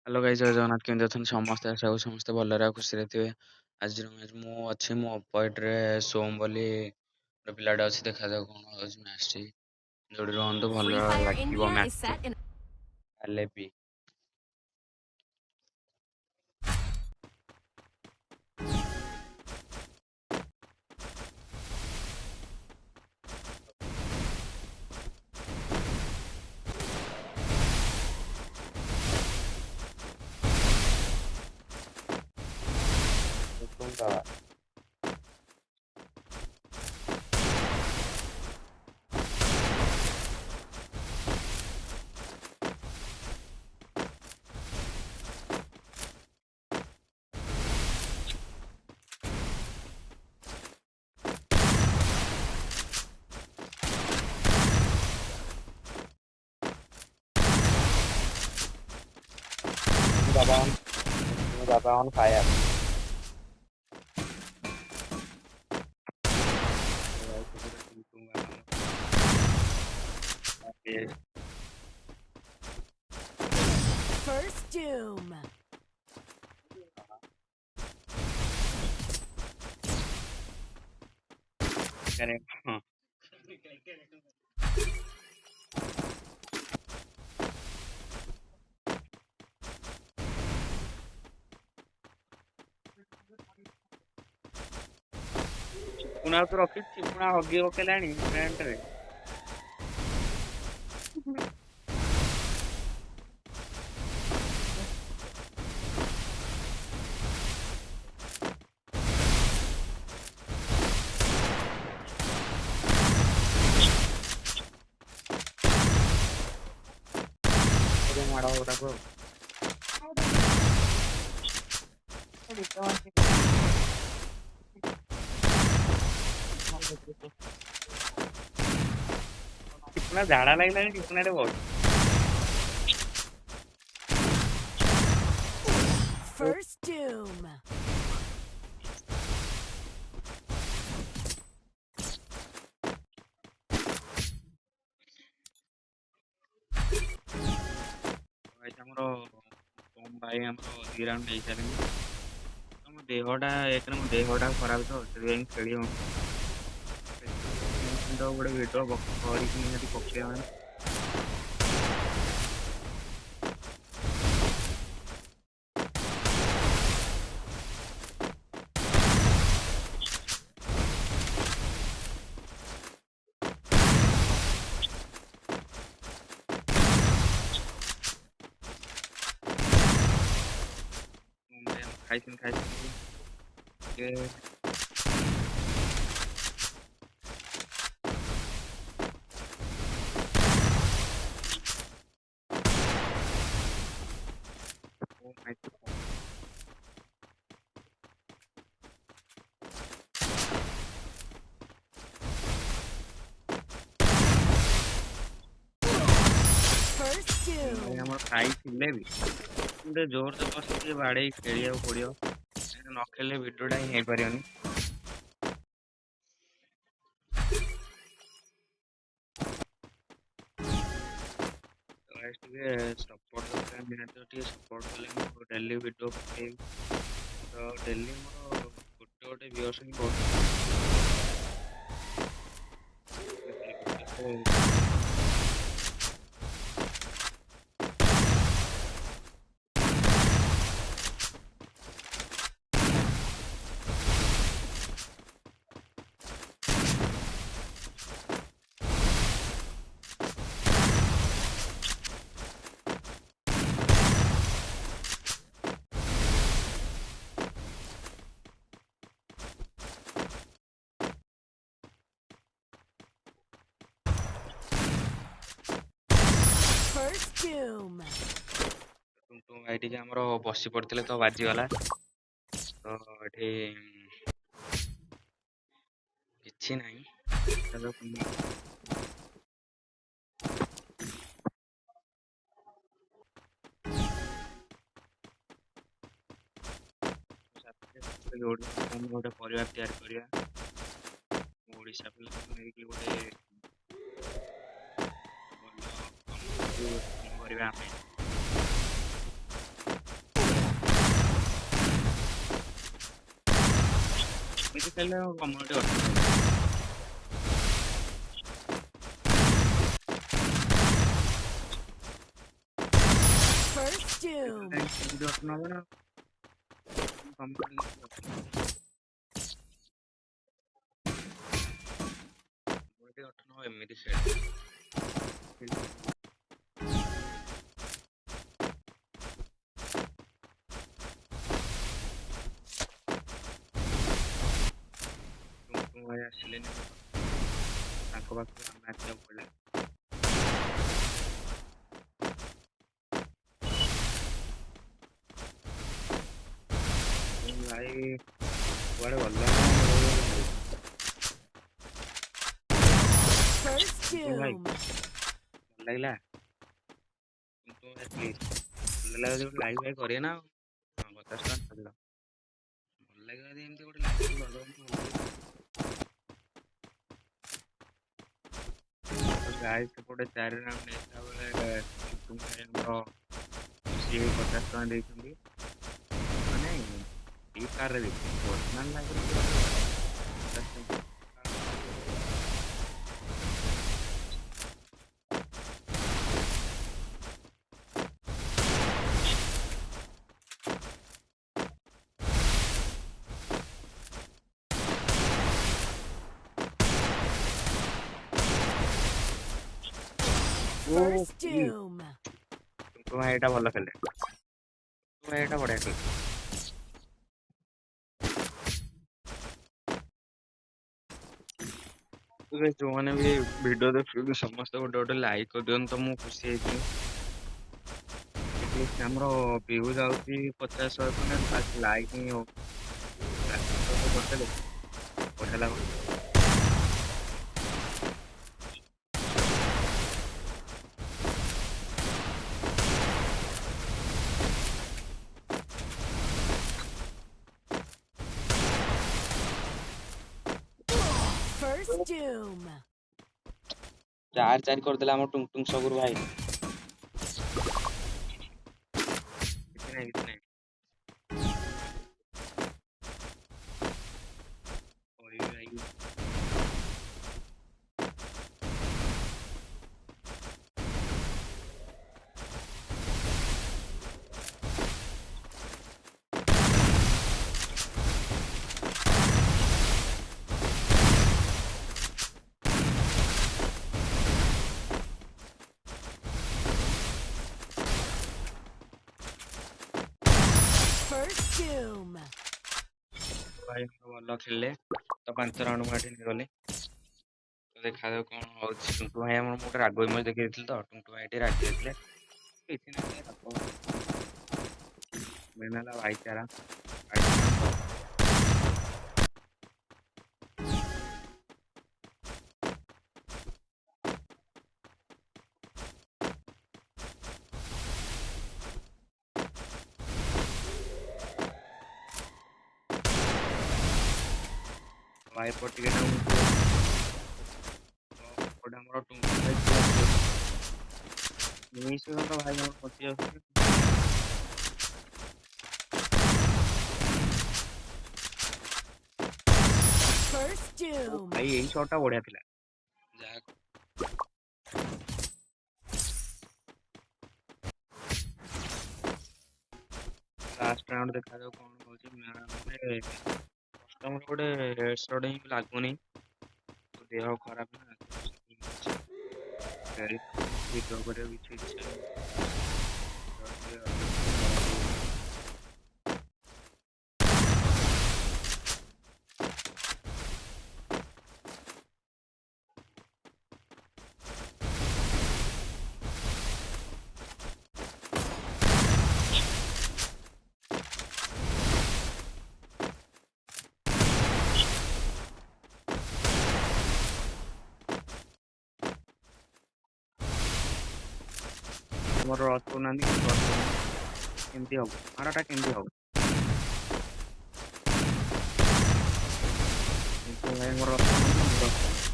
Hello guys ଜୟ ଜଗନ୍ନାଥ କେମିତି ଅଛନ୍ତି ସମସ୍ତେ ଆଶା କରୁଛି ସମସ୍ତେ ଭଲରେ ଆଉ ଖୁସିରେ ଥିବେ। ଆଜିର ମ୍ୟାଚ୍ ମୁଁ ଅଛି ମୋ ଅପୋଜିଟ୍‌ରେ ସୋମ ବୋଲି ଗୋଟେ ପିଲାଟେ ଅଛି ଦେଖାଯାଉ କଣ ହେଉଛି ମ୍ୟାଚ୍ ଟି ଯୋଉଠି ରୁହନ୍ତୁ Free ଭଲ Fire ଲାଗିବ India is match T set in. ହେଲେ ବି Baba on fire. First Doom. ଚିପୁଣା ତ ରଖିଛି ଚିପୁଣା ହଗି ପକେଇଲାଣି ପ୍ୟାଣ୍ଟରେ। ମାଡ଼ ହବ ତାକୁ ଆଉ। ଚିପୁଣା ଝାଡ଼ା ଲାଗିଲାଣି ଚିପୁଣାରେ ବସ। First Doom. ଆମର ଭାଇ ଆମର 2 ରାଉଣ୍ଡ ନେଇସାରିଲେଣି। ମୋ ଦେହଟା ଏକରେ ମୋ ଦେହଟା ଖରାପ ତ ସେଥିପାଇଁ ଖେଳି ହଉନି। ଗୋଟେ ଭିଡ଼ିଓ କରିକି ନିହାତି ପକେଇବା ମାନେ ଖାଇଛନ୍ତି ଟିକେ First ଭାଇ Doom. ଆମର ଖାଇଥିଲେ ବି ଗୋଟେ ଜୋର ଜବରଦସ୍ତି ଟିକେ ବାଡ଼େଇ ଖେଳିବାକୁ ପଡ଼ିବ। ନ ଖେଳିଲେ ଭିଡ଼ିଓଟା ହିଁ ହେଇପାରିବନି। ଟିକେ ସପୋର୍ଟ ଦରକାର ନିହାତି ଟିକେ ସପୋର୍ଟ କଲେ ମୁଁ ଡେଲି ଭିଡ଼ିଓ ପକେଇବି ତ ଡେଲି ମୋର ଗୋଟେ ଭିଉୟର୍ସ ହିଁ ବଢ଼ୁଛି। First Doom. ଭାଇ ଟିକେ ଆମର ବସି ପଡ଼ିଥିଲେ ତ ବାଜିଗଲା ତ ଏଠି କିଛି ନାହିଁ। ଗୋଟେ ପରିବାର ତିଆରି କରିବା ଓଡ଼ିଶା ପିଲାଙ୍କୁ ନେଇକି ଗୋଟେ ଭଲ କାମ କରିବା ଆମେ। ଏମିତି ଖେଳିଲେ କମ୍ୟୁନିଟି ଗଠନ ହବ। First ଏଇଥିରେ doom. କାହିଁକି କମ୍ୟୁନିଟି ଗଠନ ହବ ନା କମ୍ୟୁନିଟି ଗଠନ ହବ ଏମିତି ଖେଳିଲେ। ଟୁଙ୍ଗ ଭାଇ ଆସିଲେନି ତାଙ୍କ ପାଖକୁ ଆମେ ଆସିବାକୁ ପଡ଼ିଲା। ଭାଇ କୁଆଡ଼େ ଗଲ ନା ରହିଗଲ ଭାଇ? First ଟୁଙ୍ଗ ଭାଇ doom. ଭଲ ଲାଗିଲା? ଟୁଙ୍ଗ ଭାଇ ପ୍ଲିଜ୍ ଭଲ ଲାଗିଲା ଯଦି ଗୋଟେ ଲାଇକ୍ ଭାଇ କରିବେ ନା ଆଉ। ହଁ 50 ଟଙ୍କା ଛାଡ଼ିଲ। ଭଲ ଲାଗିଲା ଯଦି ଏମିତି ଗୋଟେ ଲାଇକ୍ ଭାଇ କରିଦେବ ଭଲ ଲାଗିବ। ତ ଗାଈ ସେପଟେ 4 ରାଉଣ୍ଡ ନେଇଥିଲା ବେଳେ ଟୁଙ୍ଗ ଭାଇ ଆମର ଖୁସି ହେଇ 50 ଟଙ୍କା ଦେଇଛନ୍ତି। ମାନେ ଫ୍ରି ଫାୟାରରେ ଦେଇଛନ୍ତି ପର୍ସନାଲ ଲାଇଫରେ କିଏ ଗୋଟେ 50 ଟଙ୍କା ଓ First ଭାଇ doom. ଟୁଙ୍ଗ ଭାଇ ଏଇଟା ଭଲ ଖେଳେ। ଟୁଙ୍ଗ ଭାଇ ଏଇଟା ବଢ଼ିଆ ଖେଳେ। ଯୋଉମାନେ ବି ଭିଡ଼ିଓ ଦେଖୁଛନ୍ତି ସମସ୍ତେ ଗୋଟେ ଗୋଟେ ଲାଇକ୍ କରିଦିଅନ୍ତୁ ତ ମୁଁ ଖୁସି ହେଇଯିବି। ଆଟଲିଷ୍ଟ ଆମର ଭିଉ ଯାଉଛି 50 100 ଖଣ୍ଡେ ବାସ୍ ଲାଇକ୍ ହିଁ ହଉ। ଲାଇକ୍ ଗୋଟେ କରିଦେଲେ ବଢ଼ିଆ ଲାଗନ୍ତା। First doom. 4-4 କରିଦେଲା ଆମ ଟୁଙ୍ଗ ଟୁଙ୍ଗ ସଗୁରୁ ଭାଇ। କିଛି ନାହିଁ କିଛି ନାହିଁ କହିବି ଭାଇ। First doom. ଭାଇ ଭଲ ଖେଳିଲେ ତ 5 ରାଉଣ୍ଡ ମୁଁ ଏଠି ନେଇଗଲି। ତ ଦେଖାଯାଉ କଣ ହଉଛି। ଟୁଙ୍ଟୁ ଭାଇ ଆମର ମୁଁ ଗୋଟେ ରାଗ ଇମୋଜି ଦେଖେଇ ଦେଇଥିଲି ତ ଟୁଙ୍ଟୁ ଭାଇ ଟିକେ ରାଗି ଯାଇଥିଲେ। କିଛି ନାହିଁ ରାଗ ମେନ୍ ହେଲା ଭାଇଚାରା ଭାଇଚାରା ଭାଇ ଏପଟେ ଟିକେ ନାକୁ ମିଶି ଯାଉଛି। ତ ଏପଟେ ଆମର ଟୁଙ୍ଟୁ ଭାଇ ଟିକେ ମିସ୍ ହେଇଗଲା ଭାଇ ଆମର ପଶି ଯାଉଛନ୍ତି। First ଓ doom. ଭାଇ ଏଇ ଶଟଟା ବଢ଼ିଆ ଥିଲା। ଯାହା ଲାଷ୍ଟ ରାଉଣ୍ଡ ଦେଖାଯାଉ କଣ ହଉଛି। ମାନେ କଷ୍ଟମର ଗୋଟେ ହେଡସଟ୍ ହିଁ ଲାଗୁନି। ତ ଦେହ ଖରାପ ନା ତ ସେଥିପାଇଁ କିଛି ଖେଳିପାରୁନି ଭିଡ଼ିଓ କରିବାକୁ କିଛି ଇଚ୍ଛା ନାହିଁ। ଦେହ ଟିକେ ଅଧିକ ଖରାପ ହେଇଯାଇଛି। ଆମର ରସ୍ କରୁନାହାନ୍ତି କିନ୍ତୁ ରସ୍ କରୁନାହାନ୍ତି କେମିତି ହବ ମାଡ଼ଟା କେମିତି ହବ। କିନ୍ତୁ ଭାଇ ଆମର ରସ୍ କରୁନାହାନ୍ତି ମୁଁ ରସ୍ କରୁଛି।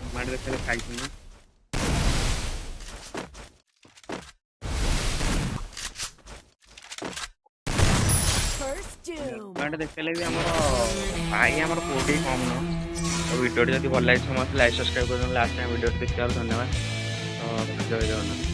କମାଣ୍ଡ ଦେଖିଲେ ଖାଇଛନ୍ତି। doom. ପଏଣ୍ଟ ଦେଖେଇଲେ ବି ଆମର ଭାଇ ଆମର କୋଉଠି କମ୍ ନୁହଁ। ତ ଭିଡ଼ିଓଟି ଯଦି ଭଲ ଲାଗେ ସମସ୍ତେ ଲାଇକ୍ ସବସ୍କ୍ରାଇବ୍ କରିଦେବେ। ଲାଷ୍ଟ ଟାଇମ୍ ଭିଡ଼ିଓଟି ଦେଖିଥିବାରୁ ଧନ୍ୟବାଦ। ତ ଜୟ ଜଗନ୍ନାଥ।